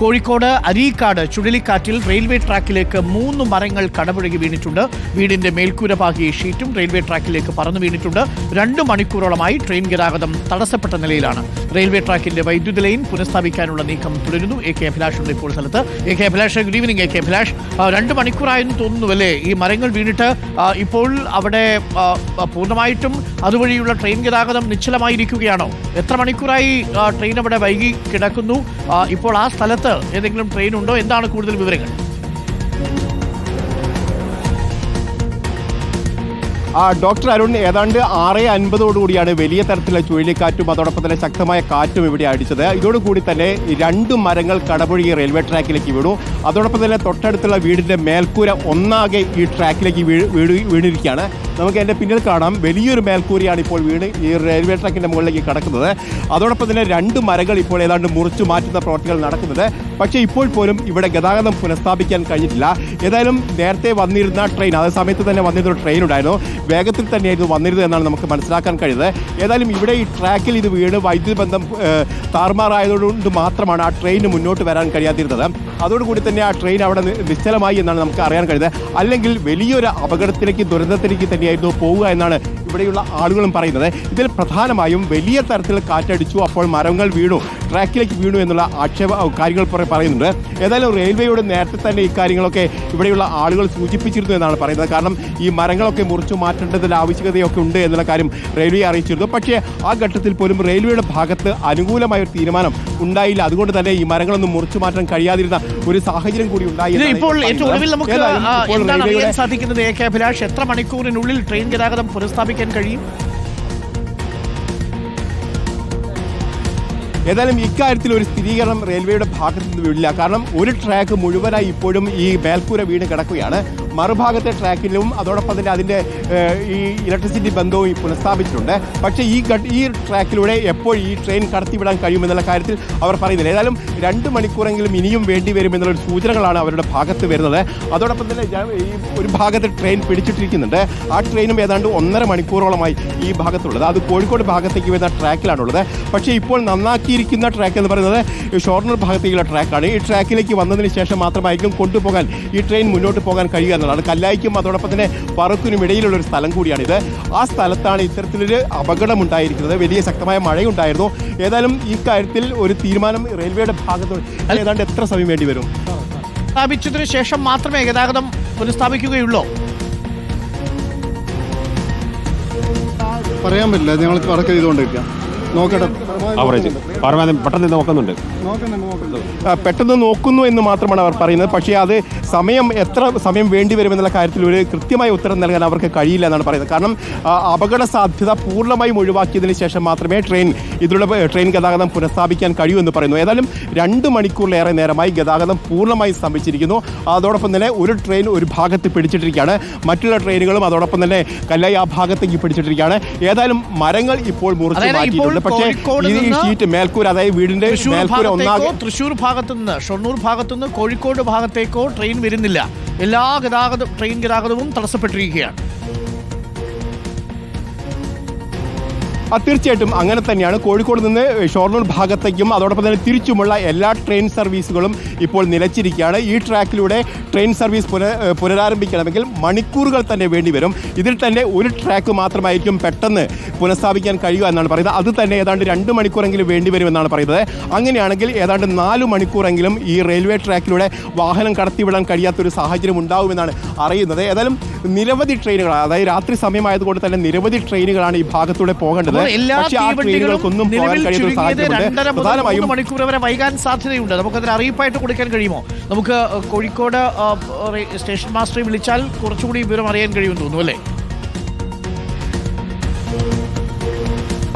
കോഴിക്കോട് അരീക്കാട് ചുഴലിക്കാറ്റിൽ റെയിൽവേ ട്രാക്കിലേക്ക് 3 മരങ്ങൾ കടപുഴകി വീണിട്ടുണ്ട്. വീടിന്റെ മേൽക്കൂര പാകിയ ഷീറ്റും റെയിൽവേ ട്രാക്കിലേക്ക് പറന്നു വീണിട്ടുണ്ട്. 2 മണിക്കൂറോളമായി ട്രെയിൻ ഗതാഗതം തടസ്സപ്പെട്ട നിലയിലാണ്. റെയിൽവേ ട്രാക്കിന്റെ വൈദ്യുതി ലൈൻ പുനഃസ്ഥാപിക്കാനുള്ള നീക്കം തുടരുന്നു. എ കെ അഭിലാഷുണ്ട് ഇപ്പോൾ സ്ഥലത്ത്. A K Abhilash, good evening. A K Abhilash, 2 മണിക്കൂറായെന്ന് തോന്നുന്നു അല്ലേ ഈ മരങ്ങൾ വീണിട്ട്? ഇപ്പോൾ അവിടെ പൂർണ്ണമായിട്ടും അതുവഴിയുള്ള ട്രെയിൻ ഗതാഗതം നിശ്ചലമായിരിക്കുകയാണോ? എത്ര മണിക്കൂറായി ട്രെയിൻ അവിടെ വൈകി കിടക്കുന്നു? ഇപ്പോൾ ആ സ്ഥലത്ത് ഏതെങ്കിലും ട്രെയിൻ ഉണ്ടോ? എന്താണ് കൂടുതൽ വിവരങ്ങൾ? ഡോക്ടർ അരുൺ, ഏതാണ്ട് 6:50 വലിയ തരത്തിലുള്ള ചുഴലിക്കാറ്റും അതോടൊപ്പം തന്നെ ശക്തമായ കാറ്റും ഇവിടെ അടിച്ചത്. ഇതോടുകൂടി തന്നെ 2 മരങ്ങൾ കടപുഴകി റെയിൽവേ ട്രാക്കിലേക്ക് വീണു. അതോടൊപ്പം തന്നെ തൊട്ടടുത്തുള്ള വീടിന്റെ മേൽക്കൂര ഒന്നാകെ ഈ ട്രാക്കിലേക്ക് വീണിരിക്കുകയാണ്. നമുക്ക് എൻ്റെ പിന്നിൽ കാണാം, വലിയൊരു മേൽക്കൂരയാണ് ഇപ്പോൾ വീണ് ഈ റെയിൽവേ ട്രാക്കിന്റെ മുകളിലേക്ക് കടക്കുന്നത്. അതോടൊപ്പം തന്നെ 2 മരങ്ങൾ ഇപ്പോൾ ഏതാണ്ട് മുറിച്ചു മാറ്റുന്ന പ്രവർത്തികൾ നടക്കുന്നുണ്ട്. പക്ഷേ ഇപ്പോൾ പോലും ഇവിടെ ഗതാഗതം പുനഃസ്ഥാപിക്കാൻ കഴിഞ്ഞിട്ടില്ല. ഏതായാലും നേരത്തെ വന്നിരുന്ന ട്രെയിൻ, അതേ സമയത്ത് തന്നെ വന്നിരുന്ന ട്രെയിൻ ഉണ്ടായിരുന്നു, വേഗത്തിൽ തന്നെയായിരുന്നു വന്നിരുന്നത് എന്നാണ് നമുക്ക് മനസ്സിലാക്കാൻ കഴിയുന്നത്. ഏതായാലും ഇവിടെ ഈ ട്രാക്കിൽ ഇത് വീണ് വൈദ്യുതി ബന്ധം താറുമാറായതുകൊണ്ട് മാത്രമാണ് ആ ട്രെയിന് മുന്നോട്ട് വരാൻ കഴിയാതിരുന്നത്. അതോടുകൂടി തന്നെ ആ ട്രെയിൻ അവിടെ നിശ്ചലമായി എന്നാണ് നമുക്ക് അറിയാൻ കഴിയുന്നത്. അല്ലെങ്കിൽ വലിയൊരു അപകടത്തിലേക്ക്, ദുരന്തത്തിലേക്ക് തന്നെയായിരുന്നു പോവുക എന്നാണ് ഇവിടെയുള്ള ആളുകളും പറയുന്നത്. ഇതിൽ പ്രധാനമായും വലിയ തരത്തിൽ കാറ്റടിച്ചു, അപ്പോൾ മരങ്ങൾ വീണു, ട്രാക്കിലേക്ക് വീണു എന്നുള്ള കാര്യങ്ങൾ പറയുന്നുണ്ട്. ഏതായാലും റെയിൽവേയോട് നേരത്തെ തന്നെ ഇക്കാര്യങ്ങളൊക്കെ ഇവിടെയുള്ള ആളുകൾ സൂചിപ്പിച്ചിരുന്നു എന്നാണ് പറയുന്നത്. കാരണം ഈ മരങ്ങളൊക്കെ മുറിച്ചു മാറ്റേണ്ടതിൻ്റെ ആവശ്യകതയൊക്കെ ഉണ്ട് എന്നുള്ള കാര്യം റെയിൽവേ അറിയിച്ചിരുന്നു. പക്ഷേ ആ ഘട്ടത്തിൽ പോലും റെയിൽവേയുടെ ഭാഗത്ത് അനുകൂലമായ ഒരു തീരുമാനം ഉണ്ടായില്ല. അതുകൊണ്ട് തന്നെ ഈ മരങ്ങളൊന്നും മുറിച്ചു മാറ്റാൻ കഴിയാതിരുന്ന ഒരു സാഹചര്യം കൂടി ഉണ്ടായി. ഇപ്പോൾ ഏറ്റവും ഒടുവിൽ നമുക്ക് എന്താണ് അറിയാൻ സാധിക്കുന്നത്? എ കെ അഭിലാഷ്, എത്ര മണിക്കൂറിനുള്ളിൽ ട്രെയിൻ ഗതാഗതം പുനഃസ്ഥാപിക്കാൻ കഴിയും? ഏതായാലും ഇക്കാര്യത്തിൽ ഒരു സ്ഥിരീകരണം റെയിൽവേയുടെ ഭാഗത്തു നിന്ന് ഇല്ല. കാരണം ഒരു ട്രാക്ക് മുഴുവനായി ഇപ്പോഴും ഈ മേൽക്കൂര വീണ് കിടക്കുകയാണ്. മറുഭാഗത്തെ ട്രാക്കിലും അതോടൊപ്പം തന്നെ അതിൻ്റെ ഈ ഇലക്ട്രിസിറ്റി ബന്ധവും പുനഃസ്ഥാപിച്ചിട്ടുണ്ട്. പക്ഷേ ഈ ട്രാക്കിലൂടെ എപ്പോൾ ഈ ട്രെയിൻ കടത്തിവിടാൻ കഴിയുമെന്നുള്ള കാര്യത്തിൽ അവർ പറയുന്നില്ല. ഏതായാലും 2 മണിക്കൂറെങ്കിലും ഇനിയും വേണ്ടി വരുമെന്നുള്ളൊരു സൂചനകളാണ് അവരുടെ ഭാഗത്ത് വരുന്നത്. അതോടൊപ്പം തന്നെ ഈ ഒരു ഭാഗത്ത് ട്രെയിൻ പിടിച്ചിട്ടിരിക്കുന്നുണ്ട്. ആ ട്രെയിനും ഏതാണ്ട് 1.5 മണിക്കൂറോളമായി ഈ ഭാഗത്തുള്ളത്. അത് കോഴിക്കോട് ഭാഗത്തേക്ക് വരുന്ന ട്രാക്കിലാണുള്ളത്. പക്ഷേ ഇപ്പോൾ നന്നാക്കിയിരിക്കുന്ന ട്രാക്ക് എന്ന് പറയുന്നത് ഷൊർണൂർ ഭാഗത്തേക്കുള്ള ട്രാക്കാണ്. ഈ ട്രാക്കിലേക്ക് വന്നതിന് ശേഷം മാത്രമായിരിക്കും കൊണ്ടുപോകാൻ ഈ ട്രെയിൻ മുന്നോട്ട് പോകാൻ കഴിയുക എന്നുള്ളതാണ്. കല്ലായിക്കും അതോടൊപ്പം തന്നെ പറക്കിനും ഇടയിലുള്ള ഒരു സ്ഥലം കൂടിയാണിത്. ആ സ്ഥലത്താണ് ഇത്തരത്തിലൊരു അപകടമുണ്ടായിരിക്കുന്നത്. വലിയ ശക്തമായ മഴയുണ്ടായിരുന്നു. ഏതായാലും ഈ കാര്യത്തിൽ ഒരു തീരുമാനം റെയിൽവേയുടെ ഭാഗത്ത് ഏതാണ്ട് എത്ര സമയം വേണ്ടി വരും? സ്ഥാപിച്ചതിന് ശേഷം മാത്രമേ ഗതാഗതം പുനഃസ്ഥാപിക്കുകയുള്ളൂ? പറയാൻ പറ്റില്ല. ഞങ്ങൾ വർക്ക് ചെയ്തുകൊണ്ടിരിക്കാം. പെട്ടെന്ന് നോക്കുന്നു എന്ന് മാത്രമാണ് അവർ പറയുന്നത്. പക്ഷേ അത് എത്ര സമയം വേണ്ടി വരുമെന്നുള്ള കാര്യത്തിൽ ഒരു കൃത്യമായ ഉത്തരം നൽകാൻ അവർക്ക് കഴിയില്ല എന്നാണ് പറയുന്നത്. കാരണം അപകട സാധ്യത പൂർണ്ണമായും ഒഴിവാക്കിയതിന് ശേഷം മാത്രമേ ട്രെയിൻ ഗതാഗതം പുനഃസ്ഥാപിക്കാൻ കഴിയൂ എന്ന് പറയുന്നു. ഏതായാലും 2 മണിക്കൂറിലേറെ നേരമായി ഗതാഗതം പൂർണ്ണമായി സ്തംഭിച്ചിരിക്കുന്നു. അതോടൊപ്പം തന്നെ ഒരു ട്രെയിൻ ഒരു ഭാഗത്ത് പിടിച്ചിട്ടിരിക്കുകയാണ്, മറ്റുള്ള ട്രെയിനുകളും അതോടൊപ്പം തന്നെ കല്ലായി ആ ഭാഗത്തേക്ക് പിടിച്ചിട്ടിരിക്കുകയാണ്. ഏതായാലും മരങ്ങൾ ഇപ്പോൾ മുറിച്ച് മാറ്റിയിട്ടുണ്ട്. പക്ഷേ ഈ ഷീറ്റ് മേൽക്കൂര, അതായത് വീടിന്റെ മേൽക്കൂര ഒന്നാകെ തൃശ്ശൂർ ഭാഗത്തുനിന്ന്, ഷൊർണൂർ ഭാഗത്തുനിന്ന് കോഴിക്കോട് ഭാഗത്തേക്കോ ട്രെയിൻ വരുന്നില്ല. എല്ലാ ട്രെയിൻ ഗതാഗതവും തടസ്സപ്പെട്ടിരിക്കുകയാണ്. തീർച്ചയായിട്ടും അങ്ങനെ തന്നെയാണ്. കോഴിക്കോട് നിന്ന് ഷൊർണൂർ ഭാഗത്തേക്കും അതോടൊപ്പം തന്നെ തിരിച്ചുമുള്ള എല്ലാ ട്രെയിൻ സർവീസുകളും ഇപ്പോൾ നിലച്ചിരിക്കുകയാണ്. ഈ ട്രാക്കിലൂടെ ട്രെയിൻ സർവീസ് പുനരാരംഭിക്കണമെങ്കിൽ മണിക്കൂറുകൾ തന്നെ വേണ്ടി വരും. ഇതിൽ തന്നെ ഒരു ട്രാക്ക് മാത്രമായിരിക്കും പെട്ടെന്ന് പുനഃസ്ഥാപിക്കാൻ കഴിയുക എന്നാണ് പറയുന്നത്. അത് തന്നെ ഏതാണ്ട് 2 മണിക്കൂറെങ്കിലും വേണ്ടി വരുമെന്നാണ് പറയുന്നത്. അങ്ങനെയാണെങ്കിൽ ഏതാണ്ട് 4 മണിക്കൂറെങ്കിലും ഈ റെയിൽവേ ട്രാക്കിലൂടെ വാഹനം കടത്തിവിടാൻ കഴിയാത്തൊരു സാഹചര്യം ഉണ്ടാവുമെന്നാണ് അറിയുന്നത്. ഏതായാലും നിരവധി ട്രെയിനുകൾ, അതായത് രാത്രി സമയമായതുകൊണ്ട് തന്നെ നിരവധി ട്രെയിനുകളാണ് ഈ ഭാഗത്തൂടെ പോകേണ്ടത്. മണിക്കൂർ വരെ വൈകാൻ സാധ്യതയുണ്ട്. നമുക്കതിന് അറിയിപ്പായിട്ട് കൊടുക്കാൻ കഴിയുമോ? നമുക്ക് കോഴിക്കോട് സ്റ്റേഷൻ മാസ്റ്ററെ വിളിച്ചാൽ കുറച്ചുകൂടി വിവരം അറിയാൻ കഴിയുമെന്ന് തോന്നുന്നു അല്ലേ?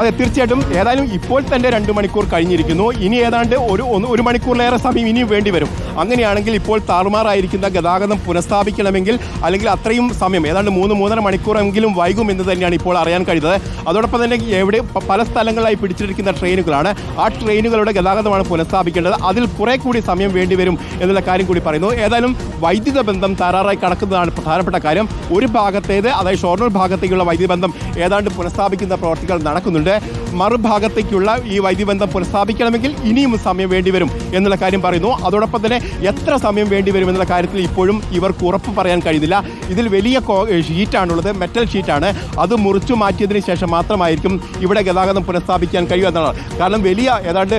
അതെ, തീർച്ചയായിട്ടും. ഏതായാലും ഇപ്പോൾ തന്നെ 2 മണിക്കൂർ കഴിഞ്ഞിരിക്കുന്നു. ഇനി ഏതാണ്ട് ഒരു മണിക്കൂറിലേറെ സമയം ഇനിയും വേണ്ടി വരും. അങ്ങനെയാണെങ്കിൽ ഇപ്പോൾ താറുമാറായിരിക്കുന്ന ഗതാഗതം പുനഃസ്ഥാപിക്കണമെങ്കിൽ അല്ലെങ്കിൽ അത്രയും സമയം ഏതാണ്ട് 3-3.5 മണിക്കൂറെങ്കിലും വൈകും എന്ന് തന്നെയാണ് ഇപ്പോൾ അറിയാൻ കഴിയുന്നത്. അതോടൊപ്പം തന്നെ പല സ്ഥലങ്ങളിലായി പിടിച്ചിരിക്കുന്ന ട്രെയിനുകളാണ്. ആ ട്രെയിനുകളുടെ ഗതാഗതമാണ് പുനഃസ്ഥാപിക്കേണ്ടത്. അതിൽ കുറെ കൂടി സമയം വേണ്ടി വരും എന്നുള്ള കാര്യം കൂടി പറയുന്നു. ഏതായാലും വൈദ്യുത ബന്ധം തകരാറായി കിടക്കുന്നതാണ് പ്രധാനപ്പെട്ട കാര്യം. ഒരു ഭാഗത്തേത്, അതായത് ഷൊർണൂർ ഭാഗത്തേക്കുള്ള വൈദ്യുത ബന്ധം ഏതാണ്ട് പുനഃസ്ഥാപിക്കുന്ന പ്രവർത്തികൾ നടക്കുന്നുണ്ട്. പറയുന്നുണ്ട്. മറുഭാഗത്തേക്കുള്ള ഈ വൈദ്യുതി ബന്ധം പുനഃസ്ഥാപിക്കണമെങ്കിൽ ഇനിയും സമയം വേണ്ടിവരും എന്നുള്ള കാര്യം പറയുന്നു. അതോടൊപ്പം തന്നെ എത്ര സമയം വേണ്ടിവരും എന്നുള്ള കാര്യത്തിൽ ഇപ്പോഴും ഇവർക്ക് ഉറപ്പ് പറയാൻ കഴിയുന്നില്ല. ഇതിൽ വലിയ ഷീറ്റാണുള്ളത്, മെറ്റൽ ഷീറ്റാണ്. അത് മുറിച്ചു മാറ്റിയതിന് ശേഷം മാത്രമായിരിക്കും ഇവിടെ ഗതാഗതം പുനഃസ്ഥാപിക്കാൻ കഴിയുക എന്നാണ്. കാരണം വലിയ ഏതാണ്ട്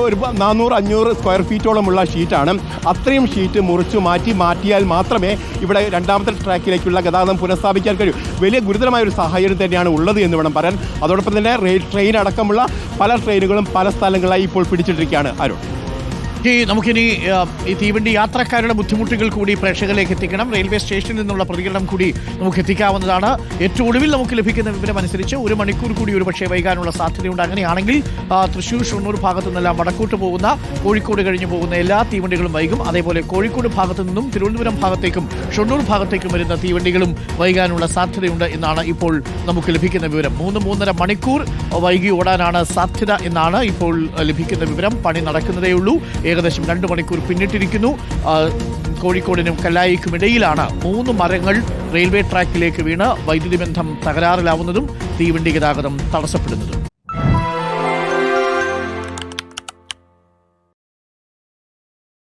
ഒരു 400-500 സ്ക്വയർ ഫീറ്റോളമുള്ള ഷീറ്റാണ്. അത്രയും ഷീറ്റ് മുറിച്ചു മാറ്റിയാൽ മാത്രമേ ഇവിടെ രണ്ടാമത്തെ ട്രാക്കിലേക്കുള്ള ഗതാഗതം പുനഃസ്ഥാപിക്കാൻ കഴിയൂ. വലിയ ഗുരുതരമായ ഒരു സാഹചര്യം തന്നെയാണ് ഉള്ളത് എന്ന് വേണം പറയാൻ. അതോടൊപ്പം തന്നെ ട്രെയിൻ അടക്കമുള്ള പല ട്രെയിനുകളും പല സ്ഥലങ്ങളായി ഇപ്പോൾ പിടിച്ചിട്ടിരിക്കുകയാണ്. അരുൺ, നമുക്കിനി ഈ തീവണ്ടി യാത്രക്കാരുടെ ബുദ്ധിമുട്ടുകൾ കൂടി പ്രേക്ഷകരിലേക്ക് എത്തിക്കണം. റെയിൽവേ സ്റ്റേഷനിൽ നിന്നുള്ള പ്രതികരണം കൂടി നമുക്ക് എത്തിക്കാവുന്നതാണ്. ഏറ്റവും ഒടുവിൽ നമുക്ക് ലഭിക്കുന്ന വിവരം അനുസരിച്ച് 1 മണിക്കൂർ കൂടി ഒരുപക്ഷെ വൈകാനുള്ള സാധ്യതയുണ്ട്. അങ്ങനെയാണെങ്കിൽ തൃശ്ശൂർ ഷൊർണൂർ ഭാഗത്തു നിന്നെല്ലാം വടക്കോട്ട് പോകുന്ന, കോഴിക്കോട് കഴിഞ്ഞ് പോകുന്ന എല്ലാ തീവണ്ടികളും വൈകും. അതേപോലെ കോഴിക്കോട് ഭാഗത്തു നിന്നും തിരുവനന്തപുരം ഭാഗത്തേക്കും ഷൊർണൂർ ഭാഗത്തേക്കും വരുന്ന തീവണ്ടികളും വൈകാനുള്ള സാധ്യതയുണ്ട് എന്നാണ് ഇപ്പോൾ നമുക്ക് ലഭിക്കുന്ന വിവരം. 3-3.5 മണിക്കൂർ വൈകി ഓടാനാണ് സാധ്യത എന്നാണ് ഇപ്പോൾ ലഭിക്കുന്ന വിവരം. പണി നടക്കുന്നതേ ഉള്ളൂ. ഏകദേശം 2 മണിക്കൂർ പിന്നിട്ടിരിക്കുന്നു. കോഴിക്കോടിനും കല്ലായിക്കും ഇടയിലാണ് 3 മരങ്ങൾ റെയിൽവേ ട്രാക്കിലേക്ക് വീണ് വൈദ്യുതി ബന്ധം തകരാറിലാവുന്നതും തീവണ്ടി ഗതാഗതം തടസ്സപ്പെടുന്നതും.